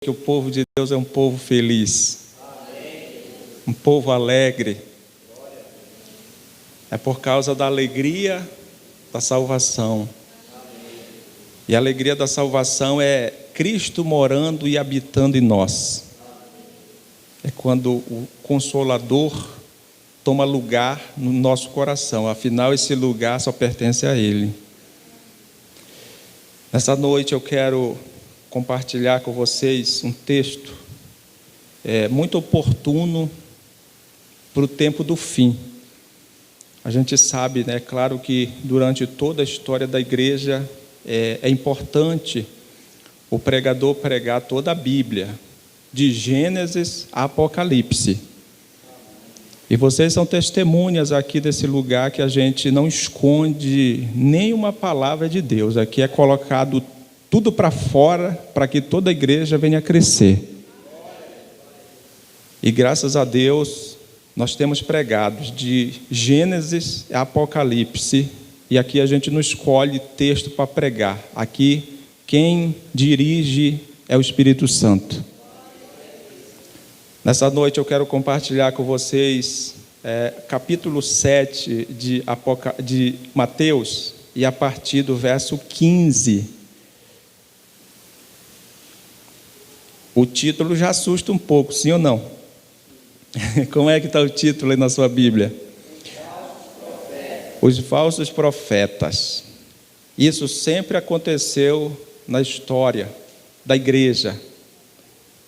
que o povo de Deus é um povo feliz, um povo alegre. É por causa da alegria da salvação. E a alegria da salvação é Cristo morando e habitando em nós. É quando o Consolador toma lugar no nosso coração. Afinal, esse lugar só pertence a Ele. Nessa noite eu quero compartilhar com vocês um texto muito oportuno para o tempo do fim. A gente sabe, né, claro que durante toda a história da igreja é importante o pregador pregar toda a Bíblia, de Gênesis a Apocalipse. E vocês são testemunhas aqui desse lugar que a gente não esconde nenhuma palavra de Deus. Aqui é colocado tudo para fora para que toda a igreja venha crescer. E graças a Deus nós temos pregados de Gênesis a Apocalipse. E aqui a gente não escolhe texto para pregar. Aqui quem dirige é o Espírito Santo. Nessa noite eu quero compartilhar com vocês capítulo 7 de Mateus, e a partir do verso 15. O título já assusta um pouco, sim ou não? Como é que está o título aí na sua Bíblia? Os falsos profetas. Isso sempre aconteceu na história da igreja.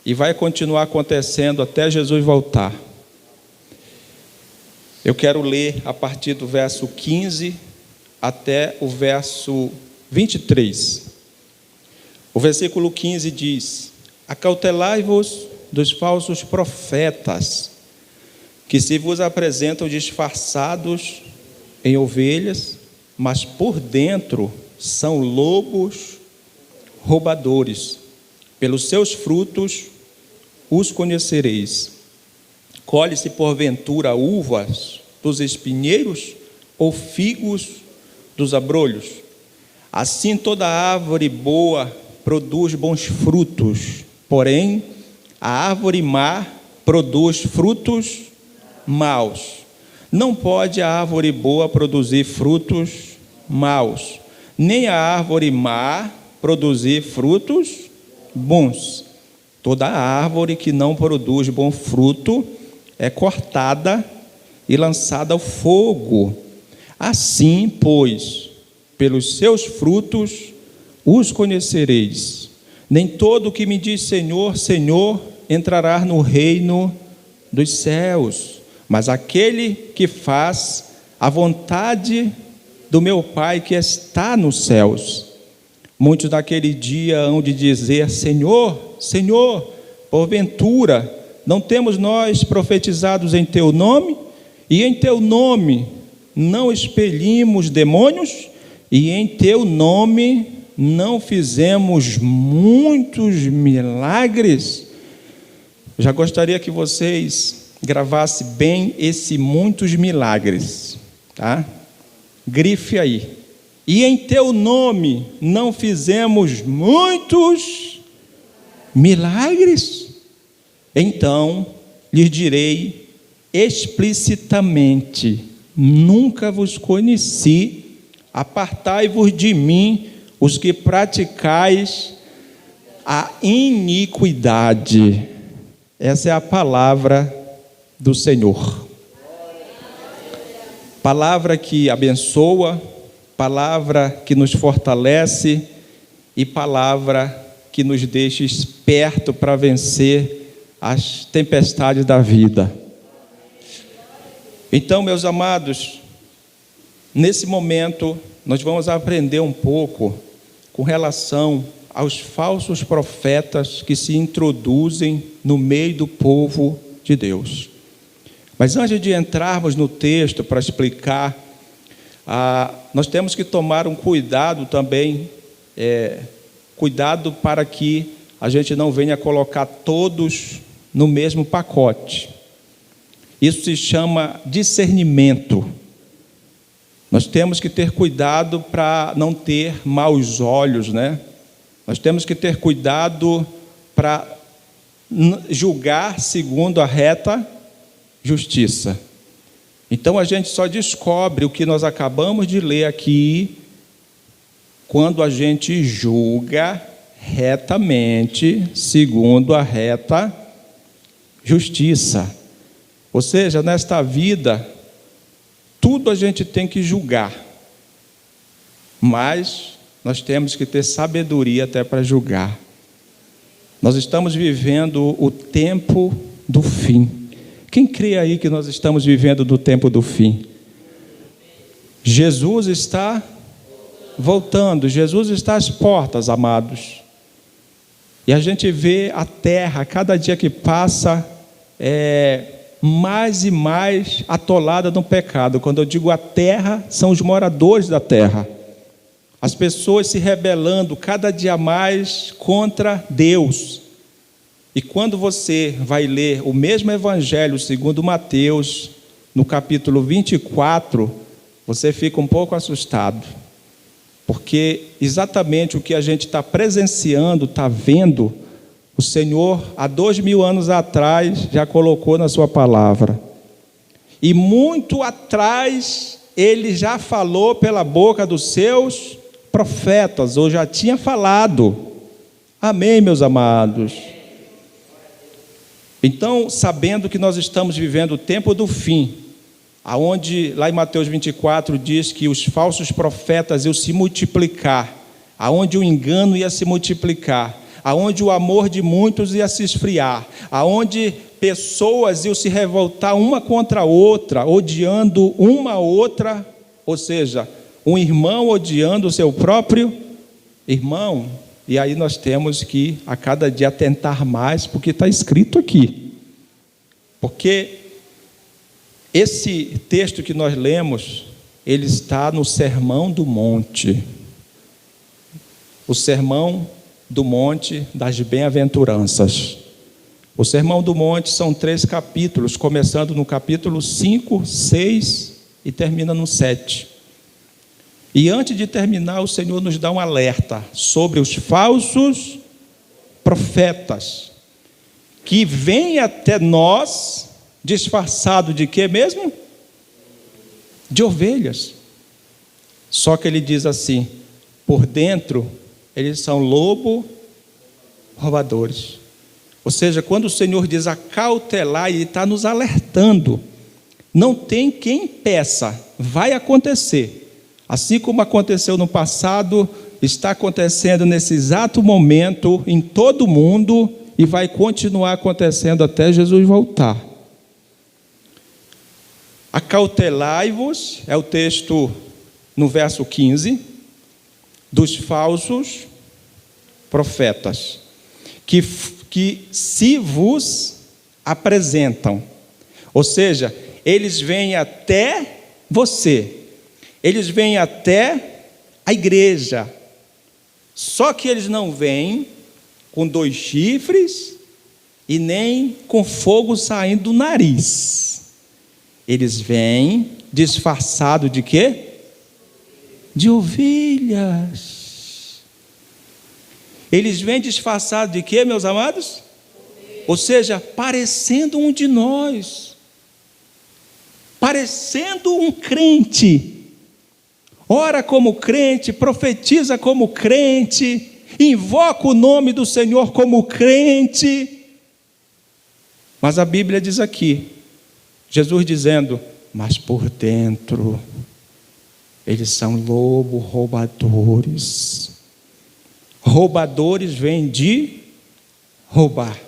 E vai continuar acontecendo até Jesus voltar. Eu quero ler a partir do verso 15 até o verso 23. O versículo 15 diz: acautelai-vos dos falsos profetas, que se vos apresentam disfarçados em ovelhas, mas por dentro são lobos roubadores. Pelos seus frutos os conhecereis. Colhe-se porventura uvas dos espinheiros ou figos dos abrolhos? Assim toda árvore boa produz bons frutos, porém a árvore má produz frutos maus. Não pode a árvore boa produzir frutos maus, nem a árvore má produzir frutos bons. Toda árvore que não produz bom fruto é cortada e lançada ao fogo. Assim, pois, pelos seus frutos os conhecereis. Nem todo que me diz Senhor, Senhor, entrará no reino dos céus, mas aquele que faz a vontade do meu Pai que está nos céus. Muitos naquele dia hão de dizer: Senhor, Senhor, porventura não temos nós profetizados em Teu nome? E em Teu nome não expelimos demônios? E em Teu nome não fizemos muitos milagres? Já gostaria que vocês gravassem bem esse muitos milagres, tá? Grife aí. E em Teu nome não fizemos muitos milagres? Então lhes direi explicitamente: nunca vos conheci, apartai-vos de mim, os que praticais a iniquidade. Essa é a palavra do Senhor. Palavra que abençoa, palavra que nos fortalece e palavra que nos deixa esperto para vencer as tempestades da vida. Então, meus amados, nesse momento nós vamos aprender um pouco com relação aos falsos profetas que se introduzem no meio do povo de Deus. Mas antes de entrarmos no texto para explicar, nós temos que tomar um cuidado também, cuidado para que a gente não venha colocar todos no mesmo pacote. Isso se chama discernimento. Nós temos que ter cuidado para não ter maus olhos, né? Nós temos que ter cuidado para julgar segundo a reta justiça. Então a gente só descobre o que nós acabamos de ler aqui quando a gente julga retamente segundo a reta justiça. Ou seja, nesta vida, tudo a gente tem que julgar, mas nós temos que ter sabedoria até para julgar. Nós estamos vivendo o tempo do fim. Quem crê aí que nós estamos vivendo do tempo do fim? Jesus está voltando, Jesus está às portas, amados. E a gente vê a terra, cada dia que passa, mais e mais atolada no pecado. Quando eu digo a terra, são os moradores da terra. As pessoas se rebelando cada dia mais contra Deus. E quando você vai ler o mesmo evangelho segundo Mateus, no capítulo 24, você fica um pouco assustado. Porque exatamente o que a gente está presenciando, está vendo, o Senhor, há 2000 anos atrás, já colocou na sua palavra. E muito atrás, Ele já falou pela boca dos seus profetas, ou já tinha falado. Amém, meus amados? Então, sabendo que nós estamos vivendo o tempo do fim, aonde lá em Mateus 24 diz que os falsos profetas iam se multiplicar, aonde o engano ia se multiplicar, aonde o amor de muitos ia se esfriar, aonde pessoas iam se revoltar uma contra a outra, odiando uma a outra, ou seja, um irmão odiando o seu próprio irmão. E aí nós temos que a cada dia atentar mais, porque está escrito aqui. Porque esse texto que nós lemos, ele está no Sermão do Monte. O Sermão do Monte das Bem-aventuranças. O Sermão do Monte são 3 capítulos, começando no capítulo 5, 6 e termina no 7. E antes de terminar, o Senhor nos dá um alerta sobre os falsos profetas, que vêm até nós disfarçado de quê mesmo? De ovelhas. Só que ele diz assim, por dentro, eles são lobo roubadores. Ou seja, quando o Senhor diz acautelar, Ele está nos alertando. Não tem quem peça, vai acontecer. Assim como aconteceu no passado, está acontecendo nesse exato momento em todo o mundo e vai continuar acontecendo até Jesus voltar. Acautelai-vos, é o texto no verso 15, dos falsos profetas, que se vos apresentam. Ou seja, eles vêm até você. Eles vêm até a igreja, só que eles não vêm com 2 chifres e nem com fogo saindo do nariz. Eles vêm disfarçado de quê? De ovelhas. Eles vêm disfarçados de quê, meus amados? Ou seja, parecendo um de nós, parecendo um crente. Ora como crente, profetiza como crente, invoca o nome do Senhor como crente. Mas a Bíblia diz aqui, Jesus dizendo, mas por dentro, eles são lobo roubadores. Roubadores vêm de roubar.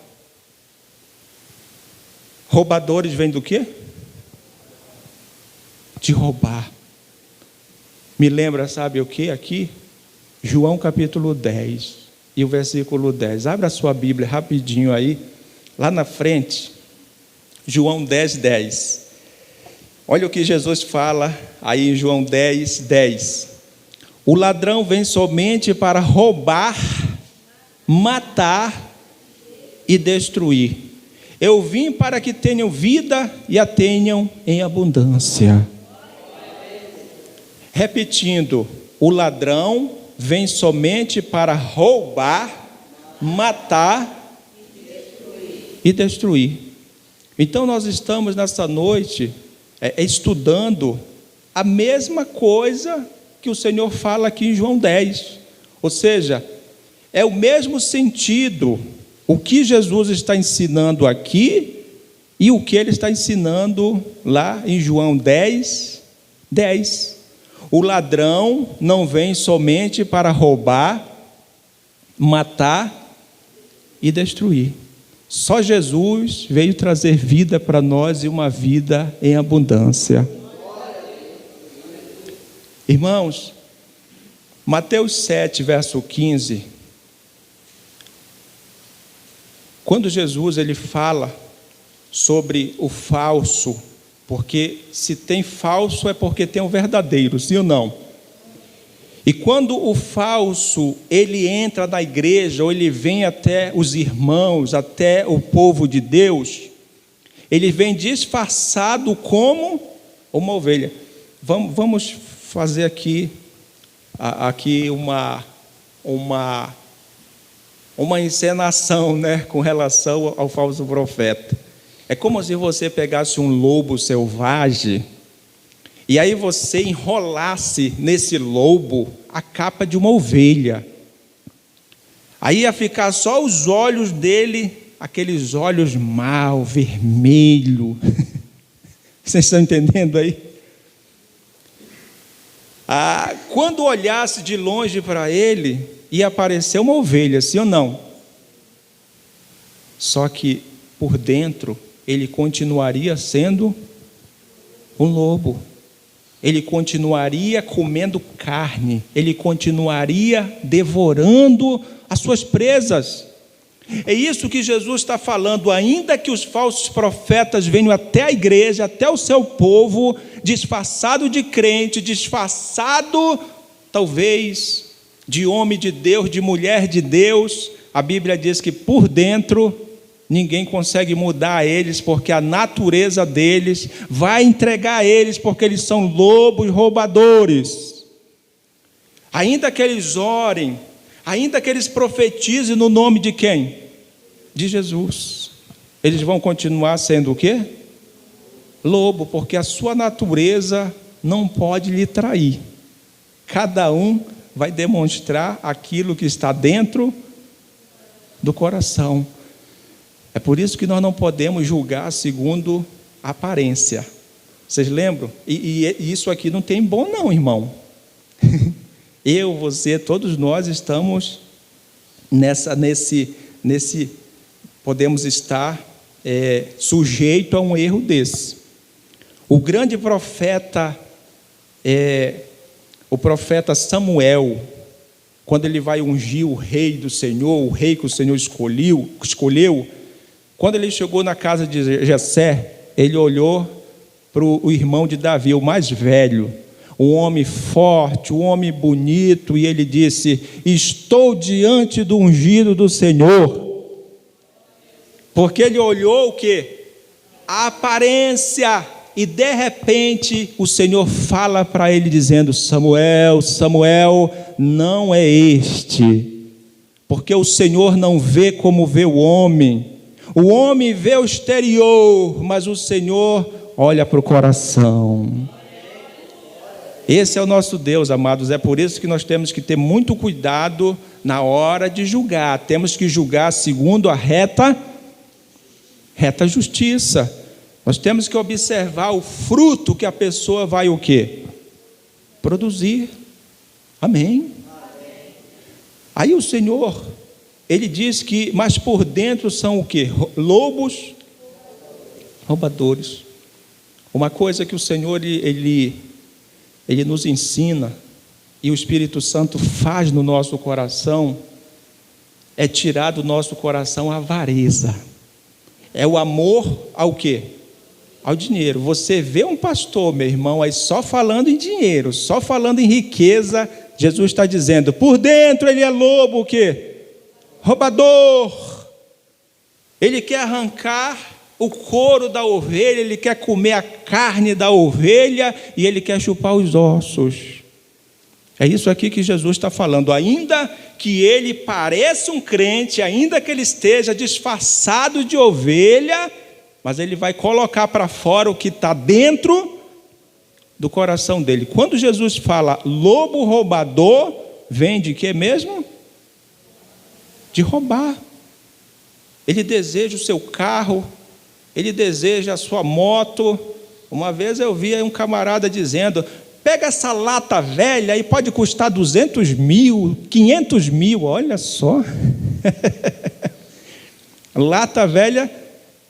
Roubadores vêm do quê? De roubar. Me lembra, sabe o que aqui? João capítulo 10 e o versículo 10. Abra a sua Bíblia rapidinho aí, lá na frente, João 10, 10. Olha o que Jesus fala aí em João 10, 10. O ladrão vem somente para roubar, matar e destruir. Eu vim para que tenham vida e a tenham em abundância. Repetindo, o ladrão vem somente para roubar, matar e destruir. Então nós estamos nessa noite estudando a mesma coisa que o Senhor fala aqui em João 10. Ou seja, é o mesmo sentido o que Jesus está ensinando aqui e o que ele está ensinando lá em João 10. O ladrão não vem somente para roubar, matar e destruir. Só Jesus veio trazer vida para nós e uma vida em abundância. Irmãos, Mateus 7, verso 15, quando Jesus ele fala sobre o falso, porque se tem falso é porque tem o verdadeiro, sim ou não? E quando o falso ele entra na igreja, ou ele vem até os irmãos, até o povo de Deus, ele vem disfarçado como uma ovelha. Vamos fazer aqui uma encenação, né, com relação ao falso profeta. É como se você pegasse um lobo selvagem e aí você enrolasse nesse lobo a capa de uma ovelha. Aí ia ficar só os olhos dele, aqueles olhos mal, vermelho. Vocês estão entendendo aí? Quando olhasse de longe para ele, ia aparecer uma ovelha, sim ou não? Só que por dentro ele continuaria sendo um lobo. Ele continuaria comendo carne, ele continuaria devorando as suas presas. É isso que Jesus está falando. Ainda que os falsos profetas venham até a igreja, até o seu povo, disfarçado de crente, disfarçado talvez de homem de Deus, de mulher de Deus, a Bíblia diz que por dentro ninguém consegue mudar eles, porque a natureza deles vai entregar a eles, porque eles são lobos roubadores. Ainda que eles orem, ainda que eles profetizem no nome de quem? De Jesus, eles vão continuar sendo o quê? Lobo, porque a sua natureza não pode lhe trair. Cada um vai demonstrar aquilo que está dentro do coração. É por isso que nós não podemos julgar segundo a aparência. Vocês lembram? E isso aqui não tem bom não, irmão. Eu, você, todos nós estamos nesse podemos estar sujeito a um erro desse. O grande profeta, o profeta Samuel, quando ele vai ungir o rei do Senhor, o rei que o Senhor escolheu, quando ele chegou na casa de Jessé, ele olhou para o irmão de Davi, o mais velho, um homem forte, um homem bonito, e ele disse: estou diante do ungido do Senhor. Porque ele olhou o quê? A aparência, e de repente o Senhor fala para ele dizendo: Samuel, Samuel, não é este, porque o Senhor não vê como vê o homem vê o exterior, mas o Senhor olha para o coração. Esse é o nosso Deus, amados. É por isso que nós temos que ter muito cuidado na hora de julgar. Temos que julgar segundo a reta justiça. Nós temos que observar o fruto que a pessoa vai o quê? Produzir. Amém? Aí o Senhor, ele diz que, mas por dentro são o quê? Lobos roubadores. Uma coisa que o Senhor, ele nos ensina, e o Espírito Santo faz no nosso coração, é tirar do nosso coração a avareza. É o amor ao quê? Ao dinheiro. Você vê um pastor, meu irmão, aí só falando em dinheiro, só falando em riqueza. Jesus está dizendo, por dentro ele é lobo, o quê? Roubador. Ele quer arrancar o couro da ovelha, ele quer comer a carne da ovelha e ele quer chupar os ossos. É isso aqui que Jesus está falando. Ainda que ele pareça um crente, ainda que ele esteja disfarçado de ovelha, mas ele vai colocar para fora o que está dentro do coração dele. Quando Jesus fala lobo roubador, vem de quê mesmo? De roubar. Ele deseja o seu carro, ele deseja a sua moto. Uma vez eu vi um camarada dizendo: pega essa lata velha e pode custar 200 mil, 500 mil, olha só. Lata velha,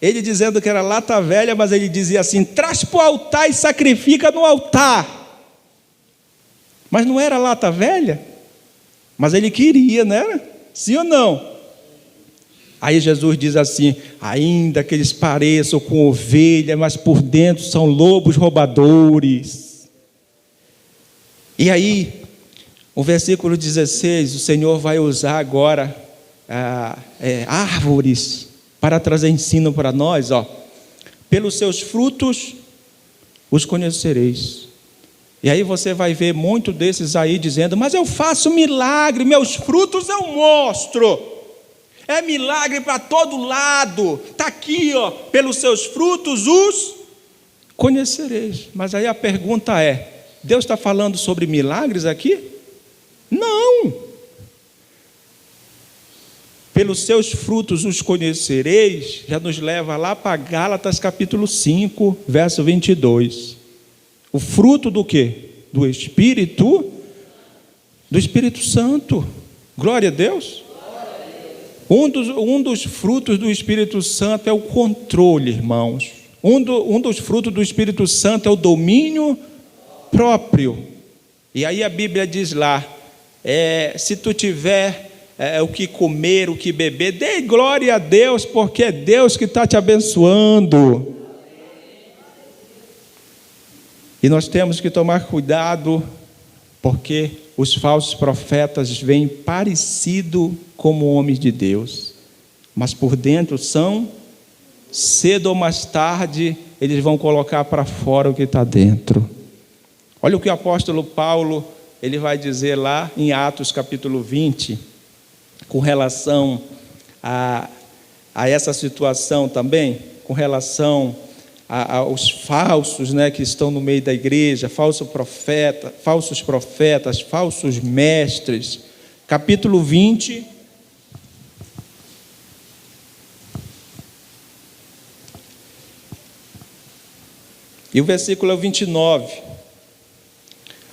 ele dizendo que era lata velha, mas ele dizia assim: traz para o altar e sacrifica no altar. Mas não era lata velha? Mas ele queria, não era? Sim ou não? Aí Jesus diz assim: ainda que eles pareçam com ovelha, mas por dentro são lobos roubadores. E aí, o versículo 16, o Senhor vai usar agora árvores para trazer ensino para nós. Pelos seus frutos os conhecereis. E aí você vai ver muito desses aí dizendo: mas eu faço milagre, meus frutos eu mostro. É milagre para todo lado. Está aqui, pelos seus frutos os conhecereis. Mas aí a pergunta é: Deus está falando sobre milagres aqui? Não. Pelos seus frutos os conhecereis, já nos leva lá para Gálatas capítulo 5, verso 22. O fruto do quê? Do Espírito Santo. Glória a Deus. Um dos frutos do Espírito Santo é o controle, irmãos. Um dos frutos do Espírito Santo é o domínio próprio. E aí a Bíblia diz lá: se tu tiver o que comer, o que beber, dê glória a Deus, porque é Deus que está te abençoando. E nós temos que tomar cuidado, porque os falsos profetas vêm parecido como homens de Deus, mas por dentro são, cedo ou mais tarde, eles vão colocar para fora o que está dentro. Olha o que o apóstolo Paulo ele vai dizer lá em Atos capítulo 20, com relação a essa situação também, com relação aos falsos, que estão no meio da igreja, falsos profetas, falsos mestres. Capítulo 20, e o versículo é o 29.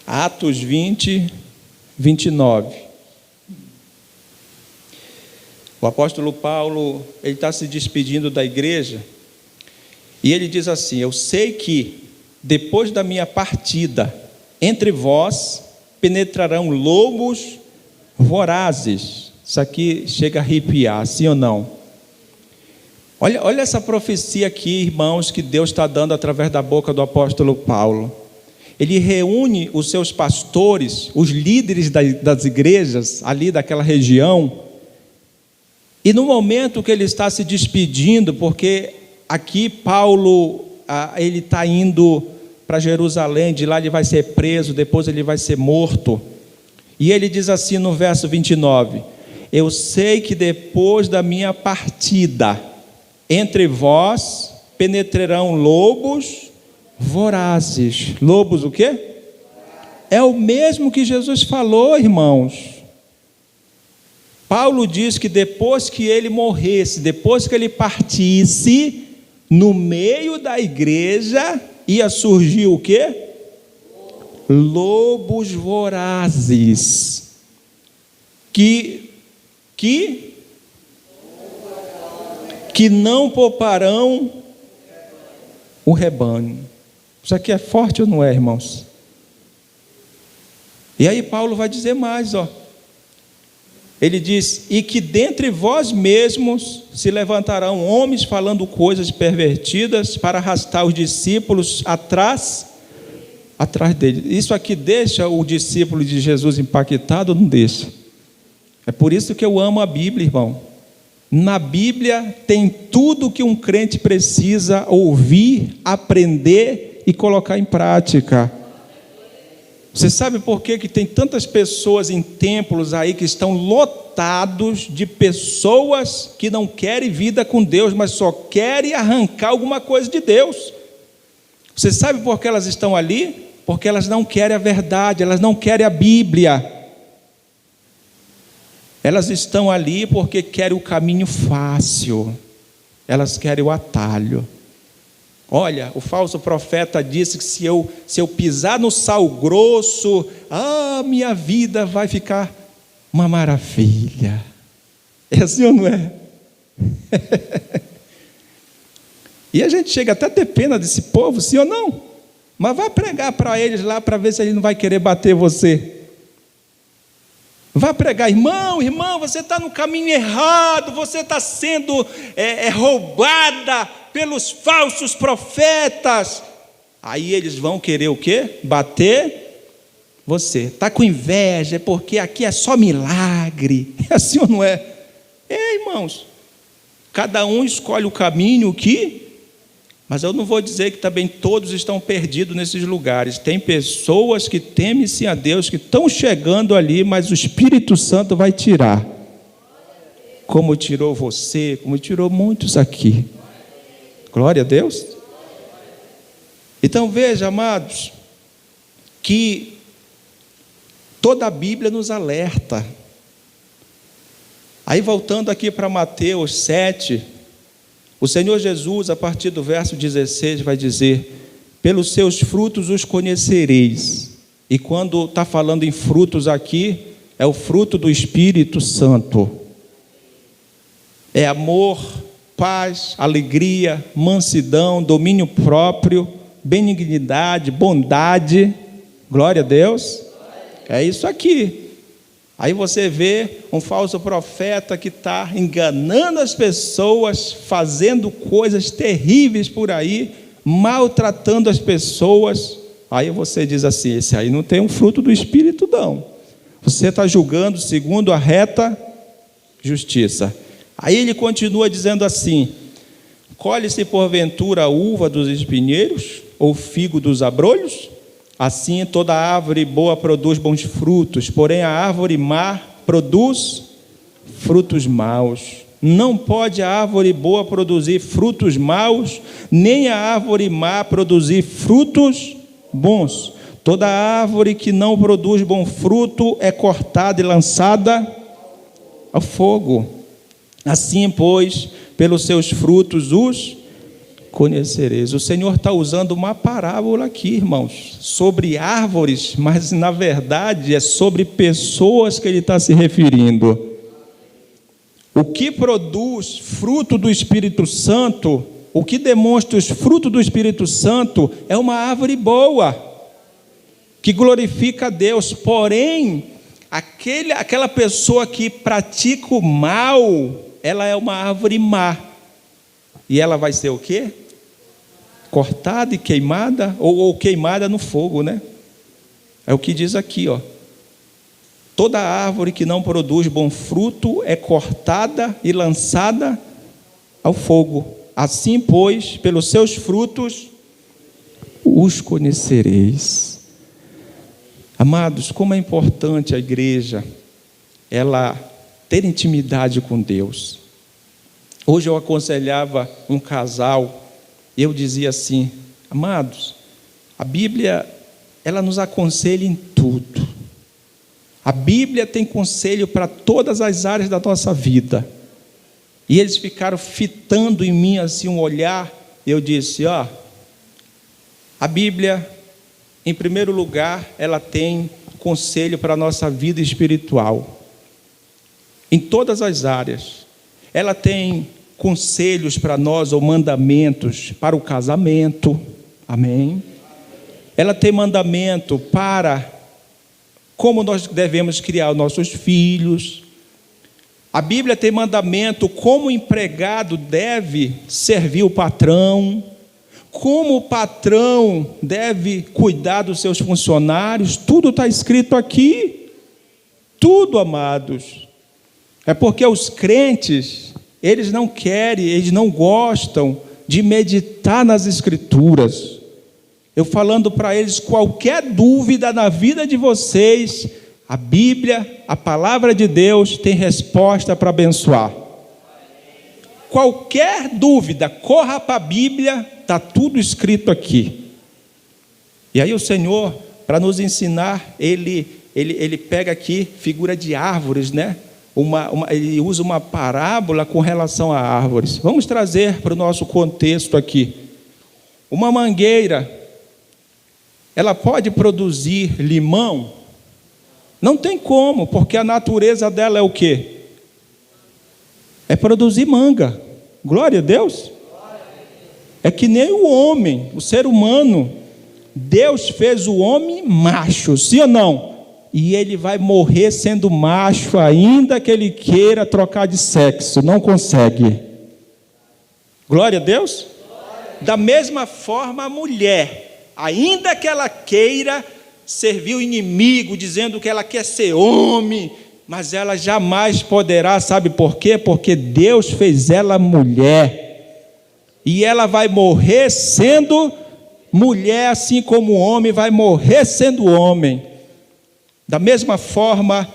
Atos 20, 29. O apóstolo Paulo, ele está se despedindo da igreja, e ele diz assim: eu sei que depois da minha partida, entre vós penetrarão lobos vorazes. Isso aqui chega a arrepiar, sim ou não? Olha essa profecia aqui, irmãos, que Deus está dando através da boca do apóstolo Paulo. Ele reúne os seus pastores, os líderes das igrejas ali daquela região, e no momento que ele está se despedindo, porque aqui Paulo ele está indo para Jerusalém, de lá ele vai ser preso, depois ele vai ser morto, e ele diz assim no verso 29: eu sei que depois da minha partida, entre vós penetrarão lobos vorazes. Lobos o quê? É o mesmo que Jesus falou, irmãos. Paulo diz que depois que ele morresse, depois que ele partisse, no meio da igreja ia surgir o quê? Lobos vorazes, que não pouparão o rebanho. Isso aqui é forte ou não é, irmãos? E aí Paulo vai dizer mais, ele diz: e que dentre vós mesmos se levantarão homens falando coisas pervertidas para arrastar os discípulos atrás dele. Isso aqui deixa o discípulo de Jesus impactado ou não deixa? É por isso que eu amo a Bíblia, irmão. Na Bíblia tem tudo que um crente precisa ouvir, aprender e colocar em prática. Você sabe por que tem tantas pessoas em templos aí que estão lotados de pessoas que não querem vida com Deus, mas só querem arrancar alguma coisa de Deus? Você sabe por que elas estão ali? Porque elas não querem a verdade, elas não querem a Bíblia. Elas estão ali porque querem o caminho fácil, elas querem o atalho. Olha, o falso profeta disse que se eu pisar no sal grosso, minha vida vai ficar uma maravilha. É assim ou não é? E a gente chega até a ter pena desse povo, sim ou não? Mas vai pregar para eles lá para ver se ele não vai querer bater você. Vai pregar, irmão, você está no caminho errado, você está sendo roubada pelos falsos profetas. Aí eles vão querer o quê? Bater você. Está com inveja, porque aqui é só milagre. É assim ou não é? Irmãos, cada um escolhe o caminho que... Mas eu não vou dizer que também todos estão perdidos nesses lugares. Tem pessoas que temem-se a Deus, que estão chegando ali, mas o Espírito Santo vai tirar. Como tirou você, como tirou muitos aqui. Glória a Deus. Então veja, amados, que toda a Bíblia nos alerta. Aí voltando aqui para Mateus 7... O Senhor Jesus, a partir do verso 16, vai dizer: pelos seus frutos os conhecereis. E quando está falando em frutos aqui, é o fruto do Espírito Santo. É amor, paz, alegria, mansidão, domínio próprio, benignidade, bondade. Glória a Deus. É isso aqui. Aí você vê um falso profeta que está enganando as pessoas, fazendo coisas terríveis por aí, maltratando as pessoas. Aí você diz assim: esse aí não tem um fruto do Espírito, não. Você está julgando segundo a reta justiça. Aí ele continua dizendo assim: colhe-se porventura a uva dos espinheiros, ou figo dos abrolhos? Assim toda árvore boa produz bons frutos, porém a árvore má produz frutos maus. Não pode a árvore boa produzir frutos maus, nem a árvore má produzir frutos bons. Toda árvore que não produz bom fruto é cortada e lançada ao fogo. Assim, pois, pelos seus frutos os conhecereis. O Senhor está usando uma parábola aqui, irmãos, sobre árvores, mas na verdade é sobre pessoas que ele está se referindo. O que produz fruto do Espírito Santo, o que demonstra os frutos do Espírito Santo, é uma árvore boa, que glorifica a Deus. Porém, aquela pessoa que pratica o mal, ela é uma árvore má. E ela vai ser o quê? Cortada e queimada, ou queimada no fogo, né? É o que diz aqui, ó. Toda árvore que não produz bom fruto é cortada e lançada ao fogo. Assim, pois, pelos seus frutos os conhecereis. Amados, como é importante a igreja ela ter intimidade com Deus. Hoje eu aconselhava um casal e eu dizia assim: amados, a Bíblia ela nos aconselha em tudo. A Bíblia tem conselho para todas as áreas da nossa vida. E eles ficaram fitando em mim assim um olhar. Eu disse: a Bíblia, em primeiro lugar, ela tem conselho para a nossa vida espiritual. Em todas as áreas. Ela tem conselhos para nós, ou mandamentos para o casamento. Amém? Ela tem mandamento para como nós devemos criar os nossos filhos. A Bíblia tem mandamento como o empregado deve servir o patrão, como o patrão deve cuidar dos seus funcionários. Tudo está escrito aqui. Tudo, amados. É porque os crentes, eles não querem, eles não gostam de meditar nas Escrituras. Eu falando para eles, qualquer dúvida na vida de vocês, a Bíblia, a palavra de Deus tem resposta para abençoar. Qualquer dúvida, corra para a Bíblia, está tudo escrito aqui. E aí o Senhor, para nos ensinar, ele pega aqui figura de árvores, né? Ele usa uma parábola com relação a árvores. Vamos trazer para o nosso contexto aqui. Uma mangueira, ela pode produzir limão? Não tem como, porque a natureza dela é o quê? É produzir manga. Glória a Deus. É que nem o homem, o ser humano. Deus fez o homem macho, sim ou não? E ele vai morrer sendo macho, ainda que ele queira trocar de sexo, não consegue. Glória a Deus. Da mesma forma a mulher, ainda que ela queira servir o inimigo, dizendo que ela quer ser homem, mas ela jamais poderá, sabe por quê? Porque Deus fez ela mulher, e ela vai morrer sendo mulher, assim como o homem vai morrer sendo homem. Da mesma forma,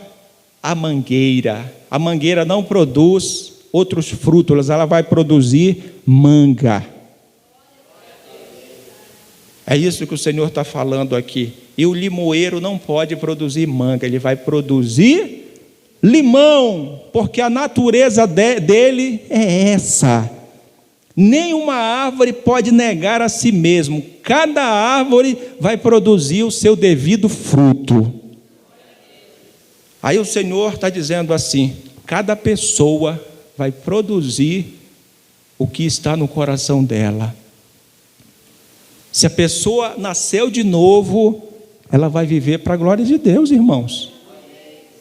a mangueira não produz outros frutos, ela vai produzir manga. É isso que o Senhor está falando aqui. E o limoeiro não pode produzir manga, ele vai produzir limão, porque a natureza dele é essa. Nenhuma árvore pode negar a si mesmo. Cada árvore vai produzir o seu devido fruto. Aí o Senhor está dizendo assim: cada pessoa vai produzir o que está no coração dela. Se a pessoa nasceu de novo, ela vai viver para a glória de Deus, irmãos.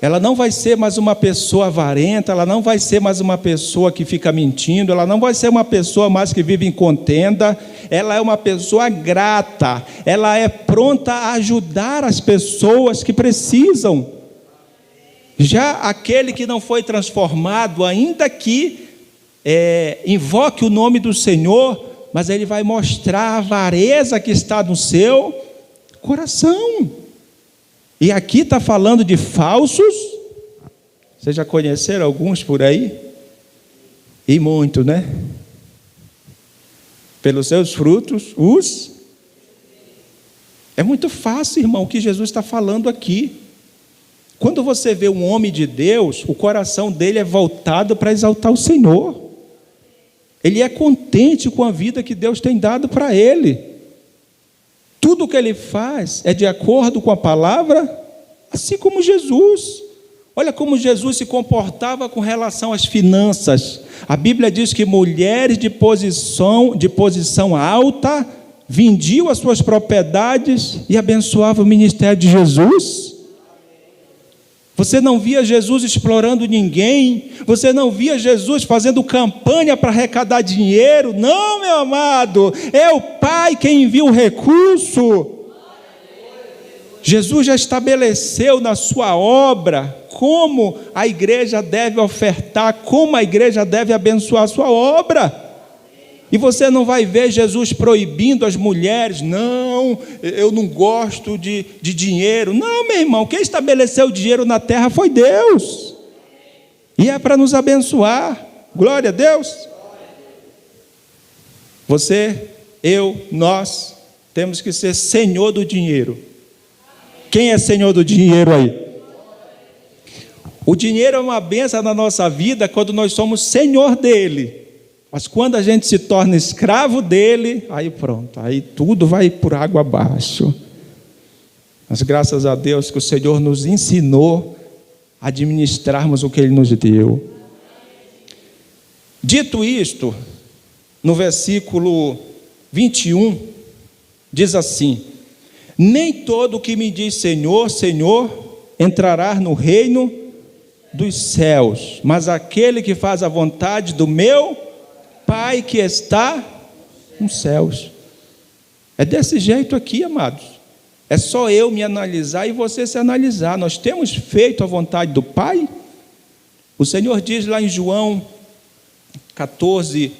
Ela não vai ser mais uma pessoa avarenta, ela não vai ser mais uma pessoa que fica mentindo, ela não vai ser uma pessoa mais que vive em contenda, ela é uma pessoa grata, ela é pronta a ajudar as pessoas que precisam. Já aquele que não foi transformado, ainda que invoque o nome do Senhor, mas ele vai mostrar a avareza que está no seu coração. E aqui está falando de falsos. Vocês já conheceram alguns por aí? E muito, né? Pelos seus frutos, É muito fácil, irmão, o que Jesus está falando aqui. Quando você vê um homem de Deus, o coração dele é voltado para exaltar o Senhor. Ele é contente com a vida que Deus tem dado para ele. Tudo que ele faz é de acordo com a palavra, assim como Jesus. Olha como Jesus se comportava com relação às finanças. A Bíblia diz que mulheres de posição alta vendiam as suas propriedades e abençoavam o ministério de Jesus. Você não via Jesus explorando ninguém, você não via Jesus fazendo campanha para arrecadar dinheiro. Não, meu amado, é o Pai quem envia o recurso. Jesus já estabeleceu na sua obra como a igreja deve ofertar, como a igreja deve abençoar a sua obra. E você não vai ver Jesus proibindo as mulheres: não, eu não gosto de dinheiro. Não, meu irmão, quem estabeleceu o dinheiro na terra foi Deus. E é para nos abençoar. Glória a Deus. Você, eu, nós temos que ser senhor do dinheiro. Quem é senhor do dinheiro aí? O dinheiro é uma bênção na nossa vida quando nós somos senhor dele. Mas quando a gente se torna escravo dele, aí pronto, aí tudo vai por água abaixo. Mas graças a Deus que o Senhor nos ensinou a administrarmos o que ele nos deu. Dito isto, no versículo 21, diz assim: nem todo que me diz Senhor, Senhor, entrará no reino dos céus, mas aquele que faz a vontade do meu Pai que está nos céus. É desse jeito aqui, amados. É só eu me analisar e você se analisar. Nós temos feito a vontade do Pai? O Senhor diz lá em João 14,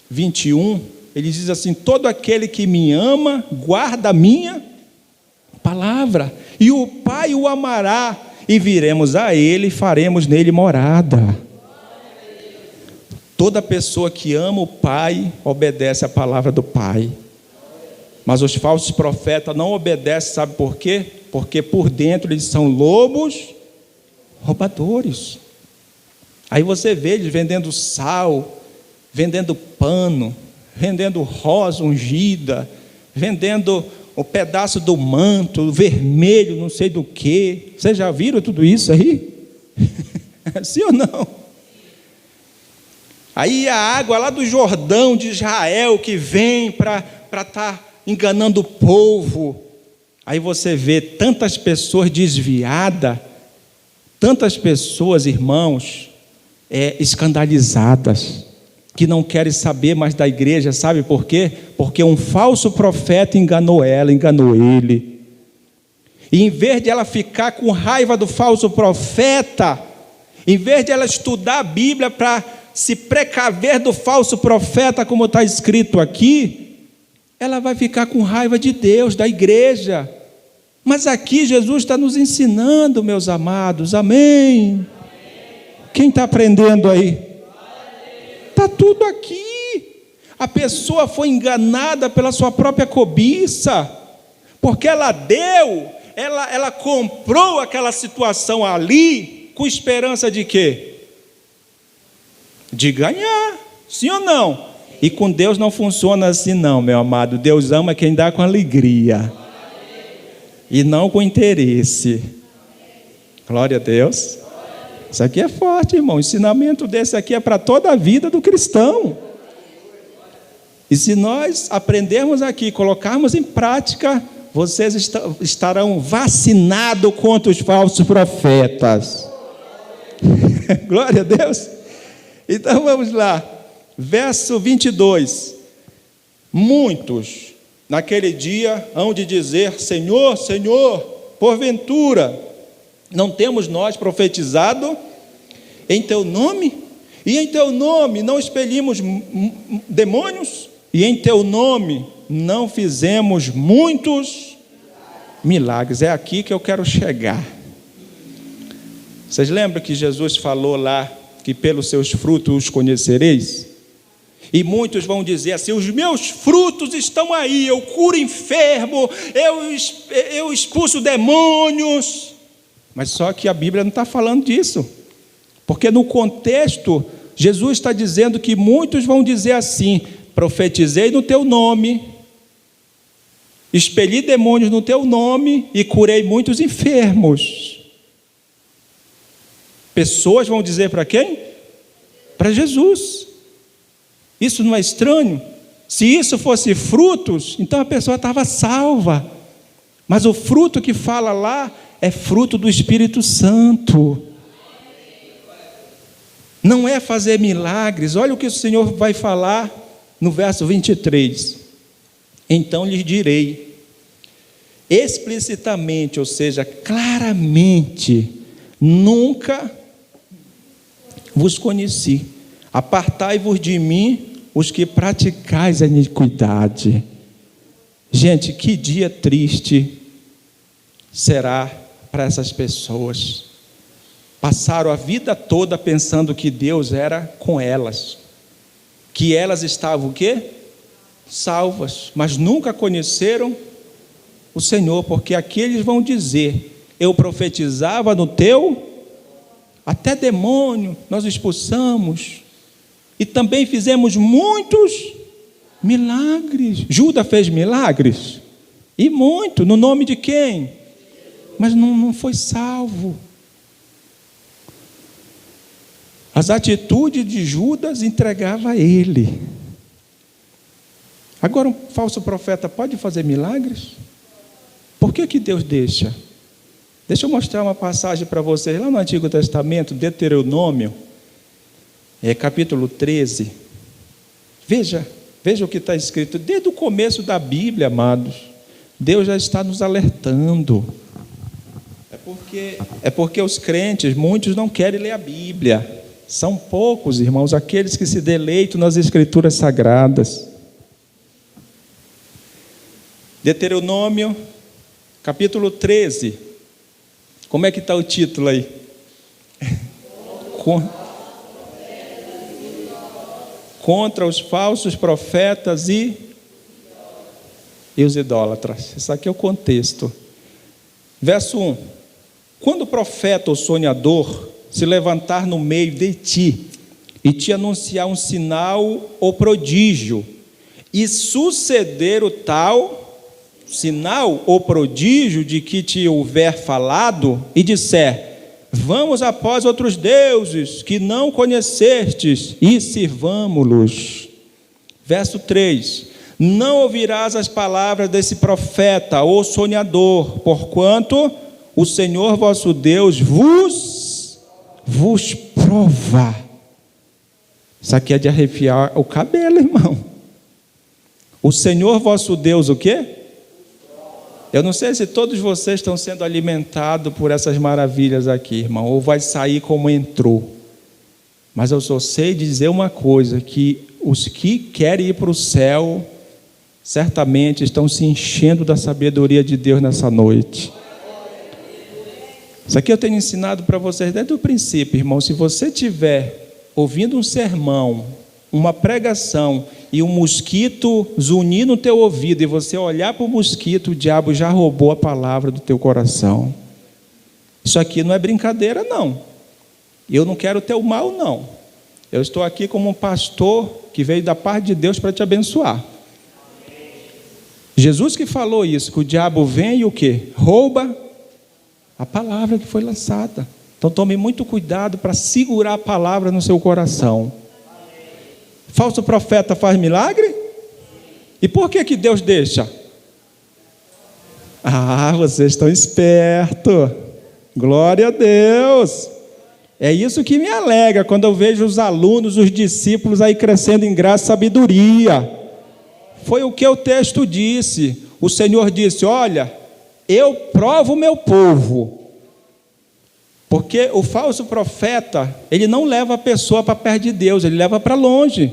21, ele diz assim: todo aquele que me ama, guarda a minha palavra, e o Pai o amará, e viremos a ele e faremos nele morada. Toda pessoa que ama o Pai, obedece a palavra do Pai. Mas os falsos profetas não obedecem, sabe por quê? Porque por dentro eles são lobos roubadores. Aí você vê eles vendendo sal, vendendo pano, vendendo rosa ungida, vendendo o pedaço do manto, vermelho, não sei do que. Vocês já viram tudo isso aí? Sim ou não? Aí a água lá do Jordão de Israel que vem para estar enganando o povo. Aí você vê tantas pessoas desviadas, tantas pessoas, irmãos, escandalizadas, que não querem saber mais da igreja. Sabe por quê? Porque um falso profeta enganou ela, enganou ele. E em vez de ela ficar com raiva do falso profeta, em vez de ela estudar a Bíblia para se precaver do falso profeta, como está escrito aqui, ela vai ficar com raiva de Deus, da igreja. Mas aqui Jesus está nos ensinando, meus amados, amém? Quem está aprendendo aí? Está tudo aqui. A pessoa foi enganada pela sua própria cobiça, porque ela comprou aquela situação ali, com esperança de quê? De ganhar, sim ou não? E com Deus não funciona assim não, meu amado. Deus ama quem dá com alegria, e não com interesse. Glória a Deus. Isso aqui é forte, irmão. O ensinamento desse aqui é para toda a vida do cristão. E se nós aprendermos aqui, colocarmos em prática, vocês estarão vacinados contra os falsos profetas. Glória a Deus. Então vamos lá. Verso 22. Muitos naquele dia hão de dizer: Senhor, Senhor, porventura não temos nós profetizado em teu nome? E em teu nome não expelimos demônios? E em teu nome não fizemos muitos milagres? É aqui que eu quero chegar. Vocês lembram que Jesus falou lá que pelos seus frutos os conhecereis? E muitos vão dizer assim: os meus frutos estão aí, eu curo enfermo, eu expulso demônios. Mas só que a Bíblia não está falando disso, porque no contexto Jesus está dizendo que muitos vão dizer assim: profetizei no teu nome, expeli demônios no teu nome e curei muitos enfermos. Pessoas vão dizer para quem? Para Jesus. Isso não é estranho? Se isso fosse frutos, então a pessoa estava salva. Mas o fruto que fala lá é fruto do Espírito Santo. Não é fazer milagres. Olha o que o Senhor vai falar no verso 23. Então lhes direi explicitamente, ou seja, claramente: nunca vos conheci. Apartai-vos de mim, os que praticais a iniquidade. Gente, que dia triste será para essas pessoas. Passaram a vida toda pensando que Deus era com elas, que elas estavam o quê? Salvas, mas nunca conheceram o Senhor, porque aqui eles vão dizer: eu profetizava no teu, até demônio nós expulsamos, e também fizemos muitos milagres. Judas fez milagres, e muito, no nome de quem? Mas não foi salvo. As atitudes de Judas entregava a ele. Agora um falso profeta pode fazer milagres? Por que Deus deixa? Deixa eu mostrar uma passagem para vocês, lá no Antigo Testamento, Deuteronômio, capítulo 13. Veja o que está escrito. Desde o começo da Bíblia, amados, Deus já está nos alertando. É porque os crentes, muitos não querem ler a Bíblia. São poucos, irmãos, aqueles que se deleitam nas Escrituras Sagradas. Deuteronômio, capítulo 13. Como é que está o título aí? Contra os falsos profetas e os idólatras. Isso aqui é o contexto. Verso 1. Quando o profeta ou sonhador se levantar no meio de ti e te anunciar um sinal ou prodígio, e suceder o tal sinal ou prodígio de que te houver falado, e disser: vamos após outros deuses que não conhecestes e sirvamo-los. Verso 3: não ouvirás as palavras desse profeta ou sonhador, porquanto o Senhor vosso Deus vos prova. Isso aqui é de arrepiar o cabelo, irmão. O Senhor vosso Deus, o quê? Eu não sei se todos vocês estão sendo alimentados por essas maravilhas aqui, irmão, ou vai sair como entrou. Mas eu só sei dizer uma coisa, que os que querem ir para o céu, certamente estão se enchendo da sabedoria de Deus nessa noite. Isso aqui eu tenho ensinado para vocês desde o princípio, irmão. Se você estiver ouvindo um sermão, uma pregação, e um mosquito zunir no teu ouvido, e você olhar para o mosquito, o diabo já roubou a palavra do teu coração. Isso aqui não é brincadeira, não. Eu não quero teu mal, não. Eu estou aqui como um pastor que veio da parte de Deus para te abençoar. Jesus que falou isso, que o diabo vem e o quê? Rouba a palavra que foi lançada. Então tome muito cuidado para segurar a palavra no seu coração. Falso profeta faz milagre? E por que Deus deixa? Vocês estão espertos. Glória a Deus. É isso que me alegra quando eu vejo os alunos, os discípulos aí crescendo em graça e sabedoria. Foi o que o texto disse. O Senhor disse: olha, eu provo o meu povo. Porque o falso profeta, ele não leva a pessoa para perto de Deus, ele leva para longe,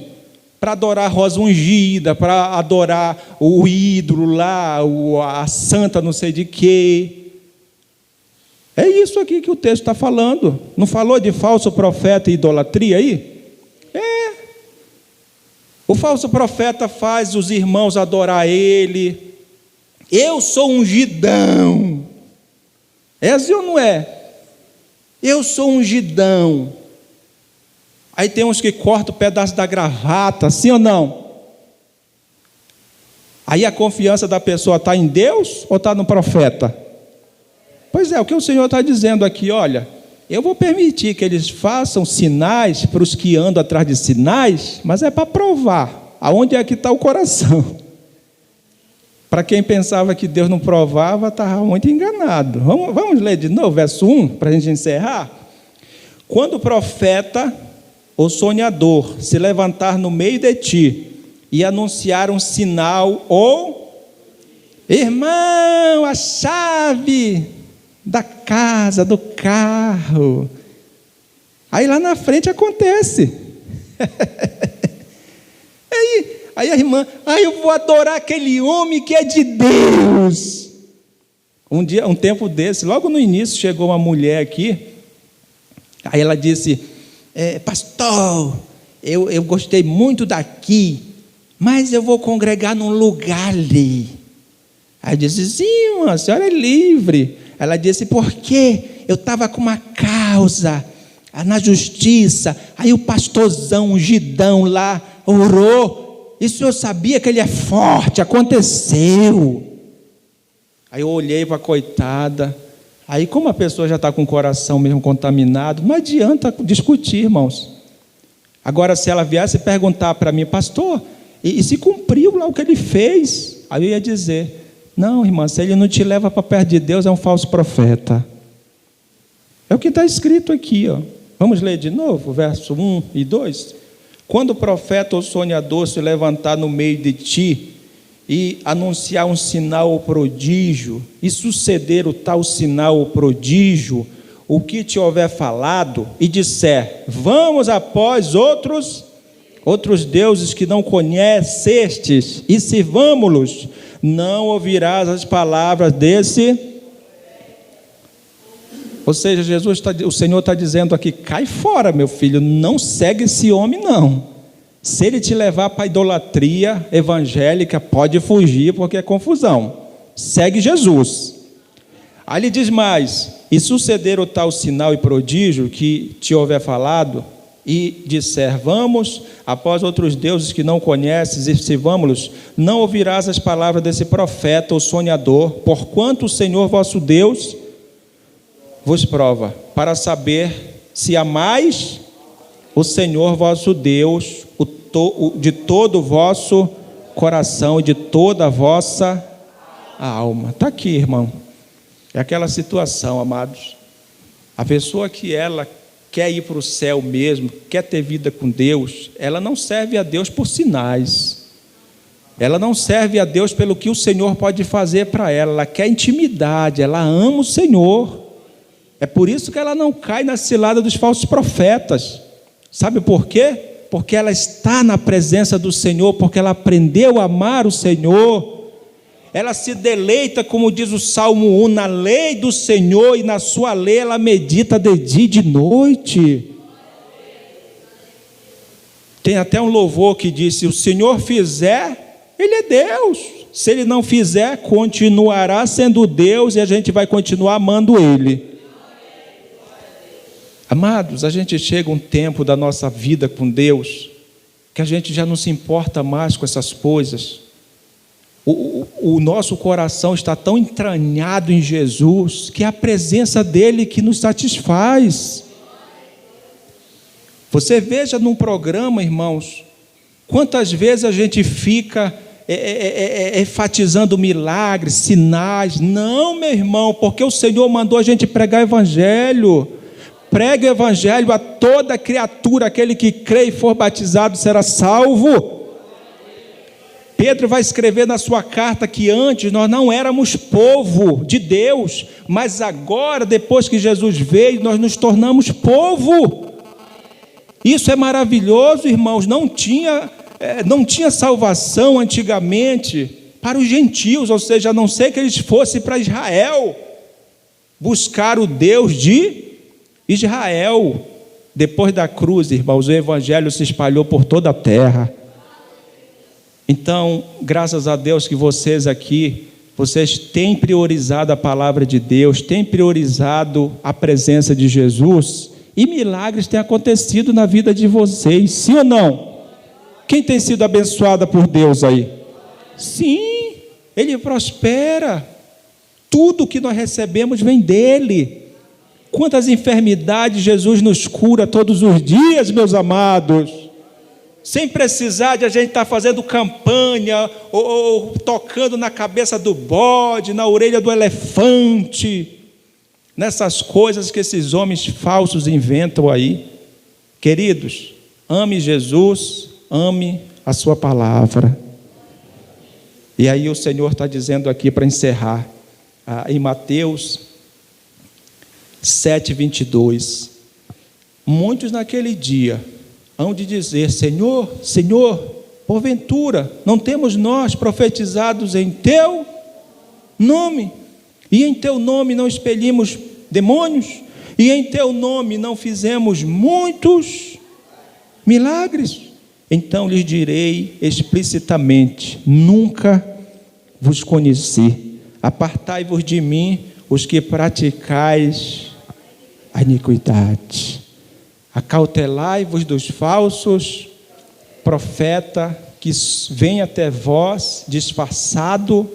para adorar a rosa ungida, para adorar o ídolo lá, a santa não sei de quê. É isso aqui que o texto está falando. Não falou de falso profeta e idolatria aí? É. O falso profeta faz os irmãos adorar ele. Eu sou ungidão. É assim ou não é? Eu sou ungidão. Aí tem uns que cortam o pedaço da gravata, sim ou não? Aí a confiança da pessoa está em Deus ou está no profeta? Pois é, o que o Senhor está dizendo aqui, olha, eu vou permitir que eles façam sinais para os que andam atrás de sinais, mas é para provar aonde é que está o coração. Para quem pensava que Deus não provava, estava muito enganado. Vamos ler de novo, verso 1, para a gente encerrar. Quando o profeta ou sonhador se levantar no meio de ti e anunciar um sinal ou... Irmão, a chave da casa, do carro. Aí lá na frente acontece. Aí a irmã, eu vou adorar aquele homem que é de Deus. Um tempo desse, logo no início, chegou uma mulher aqui. Aí ela disse: pastor, eu gostei muito daqui, mas eu vou congregar num lugar ali. Aí eu disse: sim, a senhora é livre. Ela disse: por quê? Eu estava com uma causa na justiça. Aí o pastorzão, ungidão lá, orou. E o senhor sabia que ele é forte? Aconteceu. Aí eu olhei para a coitada. Aí, como a pessoa já está com o coração mesmo contaminado, não adianta discutir, irmãos. Agora, se ela viesse perguntar para mim: pastor, e se cumpriu lá o que ele fez? Aí eu ia dizer: não, irmã, se ele não te leva para perto de Deus, é um falso profeta. É o que está escrito aqui, ó. Vamos ler de novo, verso 1 e 2. Quando o profeta ou sonhador se levantar no meio de ti e anunciar um sinal ou prodígio, e suceder o tal sinal ou prodígio, o que te houver falado, e disser: vamos após outros outros deuses que não conhecestes, e sirvamo-los, não ouvirás as palavras desse. Ou seja, o Senhor está dizendo aqui: cai fora, meu filho, não segue esse homem não. Se ele te levar para a idolatria evangélica, pode fugir, porque é confusão. Segue Jesus. Aí ele diz mais: e suceder o tal sinal e prodígio que te houver falado, e disser, vamos após outros deuses que não conheces, e sirvamo-los, não ouvirás as palavras desse profeta ou sonhador, porquanto o Senhor vosso Deus vos prova, para saber se amais o Senhor vosso Deus de todo o vosso coração e de toda a vossa alma. Está aqui, irmão. É aquela situação, amados. A pessoa que ela quer ir para o céu mesmo, quer ter vida com Deus, ela não serve a Deus por sinais. Ela não serve a Deus pelo que o Senhor pode fazer para ela. Ela quer intimidade, ela ama o Senhor. É por isso que ela não cai na cilada dos falsos profetas. Sabe por quê? Porque ela está na presença do Senhor, porque ela aprendeu a amar o Senhor. Ela se deleita, como diz o Salmo 1, na lei do Senhor, e na sua lei ela medita de dia e de noite. Tem até um louvor que diz: se o Senhor fizer, Ele é Deus. Se Ele não fizer, continuará sendo Deus, e a gente vai continuar amando Ele. Amados, a gente chega um tempo da nossa vida com Deus que a gente já não se importa mais com essas coisas. O nosso coração está tão entranhado em Jesus que é a presença dele que nos satisfaz. Você veja num programa, irmãos, quantas vezes a gente fica enfatizando milagres, sinais. Não, meu irmão, porque o Senhor mandou a gente pregar o evangelho. Pregue o evangelho a toda criatura, aquele que crê e for batizado será salvo. Pedro vai escrever na sua carta que antes nós não éramos povo de Deus, mas agora, depois que Jesus veio, nós nos tornamos povo. Isso é maravilhoso, irmãos. Não tinha salvação antigamente para os gentios, ou seja, a não ser que eles fossem para Israel buscar o Deus de Israel. Depois da cruz, irmãos, o evangelho se espalhou por toda a terra. Então, graças a Deus que vocês aqui, vocês têm priorizado a palavra de Deus, têm priorizado a presença de Jesus, e milagres têm acontecido na vida de vocês, sim ou não? Quem tem sido abençoada por Deus aí? Sim, Ele prospera. Tudo que nós recebemos vem dEle. Quantas enfermidades Jesus nos cura todos os dias, meus amados, sem precisar de a gente estar fazendo campanha ou tocando na cabeça do bode, na orelha do elefante, nessas coisas que esses homens falsos inventam aí. Queridos, ame Jesus, ame a sua palavra. E aí o Senhor está dizendo aqui para encerrar, em Mateus 7:22, muitos naquele dia hão de dizer: Senhor, Senhor, porventura não temos nós profetizados em teu nome, e em teu nome não expelimos demônios, e em teu nome não fizemos muitos milagres? Então lhes direi explicitamente: nunca vos conheci, apartai-vos de mim, os que praticais a iniquidade. Acautelai-vos dos falsos profetas que vêm até vós disfarçado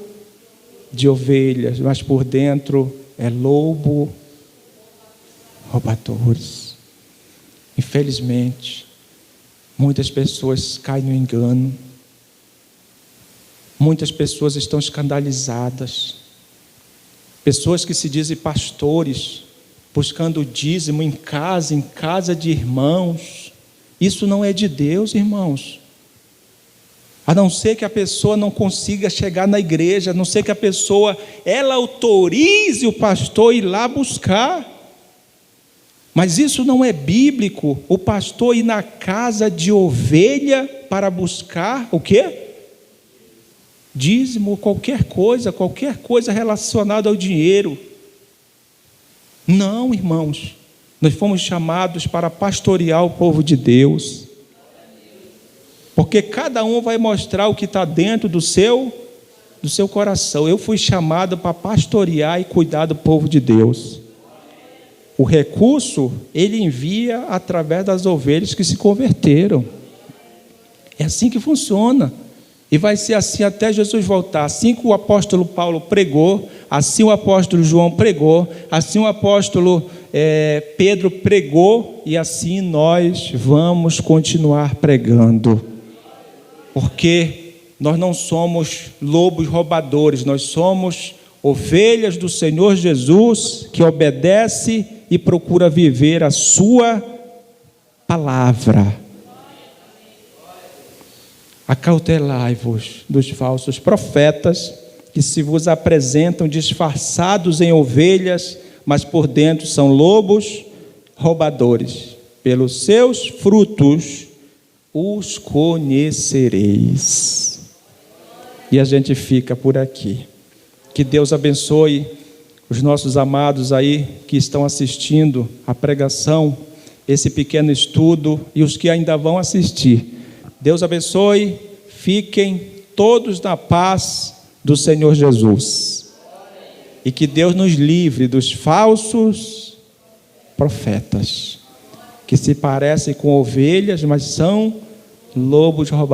de ovelhas, mas por dentro é lobo, roubadores. Infelizmente, muitas pessoas caem no engano, muitas pessoas estão escandalizadas, pessoas que se dizem pastores, buscando dízimo em casa de irmãos. Isso não é de Deus, irmãos. A não ser que a pessoa não consiga chegar na igreja, a não ser que a pessoa, ela autorize o pastor a ir lá buscar. Mas isso não é bíblico, o pastor ir na casa de ovelha para buscar o quê? Dízimo, qualquer coisa relacionada ao dinheiro. Não, irmãos, nós fomos chamados para pastorear o povo de Deus, porque cada um vai mostrar o que está dentro do seu coração. Eu fui chamado para pastorear e cuidar do povo de Deus. O recurso, ele envia através das ovelhas que se converteram. É assim que funciona. E vai ser assim até Jesus voltar. Assim que o apóstolo Paulo pregou, assim o apóstolo João pregou, assim o apóstolo Pedro pregou, e assim nós vamos continuar pregando. Porque nós não somos lobos roubadores, nós somos ovelhas do Senhor Jesus, que obedece e procura viver a sua palavra. Acautelai-vos dos falsos profetas, que se vos apresentam disfarçados em ovelhas, mas por dentro são lobos roubadores. Pelos seus frutos os conhecereis. E a gente fica por aqui. Que Deus abençoe os nossos amados aí que estão assistindo a pregação, esse pequeno estudo, e os que ainda vão assistir. Deus abençoe, fiquem todos na paz do Senhor Jesus. E que Deus nos livre dos falsos profetas, que se parecem com ovelhas, mas são lobos roubados.